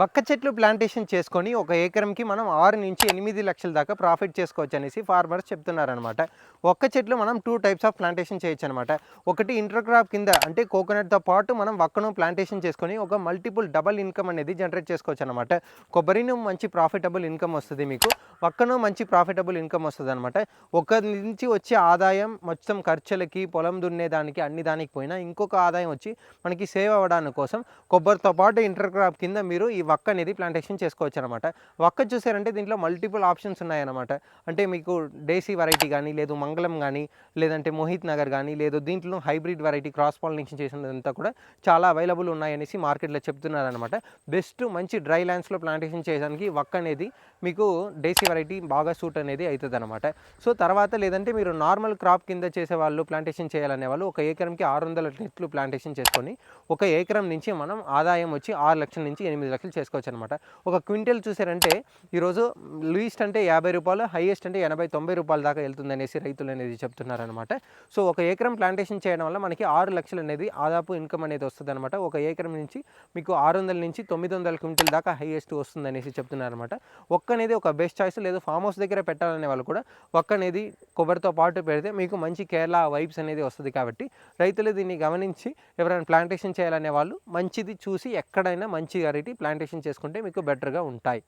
వక్క చెట్లు ప్లాంటేషన్ చేసుకొని ఒక ఎకరంకి మనం 6-8 లక్షల దాకా ప్రాఫిట్ చేసుకోవచ్చు అనేసి ఫార్మర్స్ చెప్తున్నారనమాట. ఒక్క చెట్లు మనం 2 టైప్స్ ఆఫ్ ప్లాంటేషన్ చేయొచ్చనమాట. ఒకటి ఇంటర్ క్రాప్ కింద అంటే కోకోనట్‌తో పాటు మనం వక్కను ప్లాంటేషన్ చేసుకొని ఒక మల్టిపుల్ డబుల్ ఇన్‌కమ్ అనేది జనరేట్ చేసుకోవచ్చనమాట. కొబ్బరిను మంచి ప్రాఫిటబుల్ ఇన్‌కమ్ వస్తది మీకు. వక్కను మంచి ప్రాఫిటబుల్ ఇన్‌కమ్ వస్తదనమాట. ఒకరి నుంచి వచ్చే ఆదాయం మొత్తం ఖర్చులకి, పొలం దున్నేదానికి అన్ని దానికి పోయినా ఇంకొక ఆదాయం వచ్చి మనకి సేవ్ అవ్వడానికి కోసం కొబ్బరితో పాటు ఇంటర్ క్రాప్ కింద మీరు ఈ వక్క అనేది ప్లాంటేషన్ చేసుకోవచ్చు అనమాట. వక్క చూసారంటే దీంట్లో మల్టిపుల్ ఆప్షన్స్ ఉన్నాయన్నమాట. అంటే మీకు దేశీ వెరైటీ కానీ, లేదు మంగళం కానీ, లేదంటే మోహిత్ నగర్ కానీ, లేదు దీంట్లో హైబ్రిడ్ వెరైటీ క్రాస్ పాలినేషన్ చేసినదంతా కూడా చాలా అవైలబుల్ ఉన్నాయనేసి మార్కెట్లో చెప్తున్నారనమాట. బెస్ట్ మంచి డ్రై ల్యాండ్స్లో ప్లాంటేషన్ చేయడానికి వక్క అనేది మీకు దేశీ వెరైటీ బాగా సూట్ అనేది అవుతుందన్నమాట. సో తర్వాత లేదంటే మీరు నార్మల్ క్రాప్ కింద చేసేవాళ్ళు ప్లాంటేషన్ చేయాలనే వాళ్ళు ఒక ఎకరంకి 600 చెట్లు ప్లాంటేషన్ చేసుకొని ఒక ఎకరం నుంచి మనం ఆదాయం వచ్చి 6 లక్షల నుంచి 8 లక్షలు చేసుకోవచ్చు అనమాట. ఒక క్వింటల్ చూసారంటే ఈరోజు లీస్ట్ అంటే రూ. 50, హైయెస్ట్ అంటే 80-90 దాకా వెళ్తుందనేసి రైతులు అనేది చెప్తున్నారనమాట. సో ఒక ఎకరం ప్లాంటేషన్ చేయడం వల్ల మనకి 6 లక్షలు అనేది ఆదాపు ఇన్కమ్ అనేది వస్తుంది అనమాట. ఒక ఎకరం నుంచి మీకు 600 నుంచి 900 క్వింటల్ దాకా హైయెస్ట్ వస్తుందనేసి చెప్తున్నారనమాట. ఒక్క అనేది ఒక బెస్ట్ చాయిస్. లేదు ఫామ్ హౌస్ దగ్గర పెట్టాలనే వాళ్ళు కూడా ఒక్క అనేది కొబ్బరితో పాటు పెడితే మీకు మంచి కేరళ వైబ్స్ అనేది వస్తుంది. కాబట్టి రైతులు దీన్ని గమనించి ఎవరైనా ప్లాంటేషన్ చేయాలనే వాళ్ళు మంచిది చూసి ఎక్కడైనా మంచి వెరైటీ ప్లాంటేషన్ చేసుకుంటే మీకు బెటర్‌గా ఉంటాయి.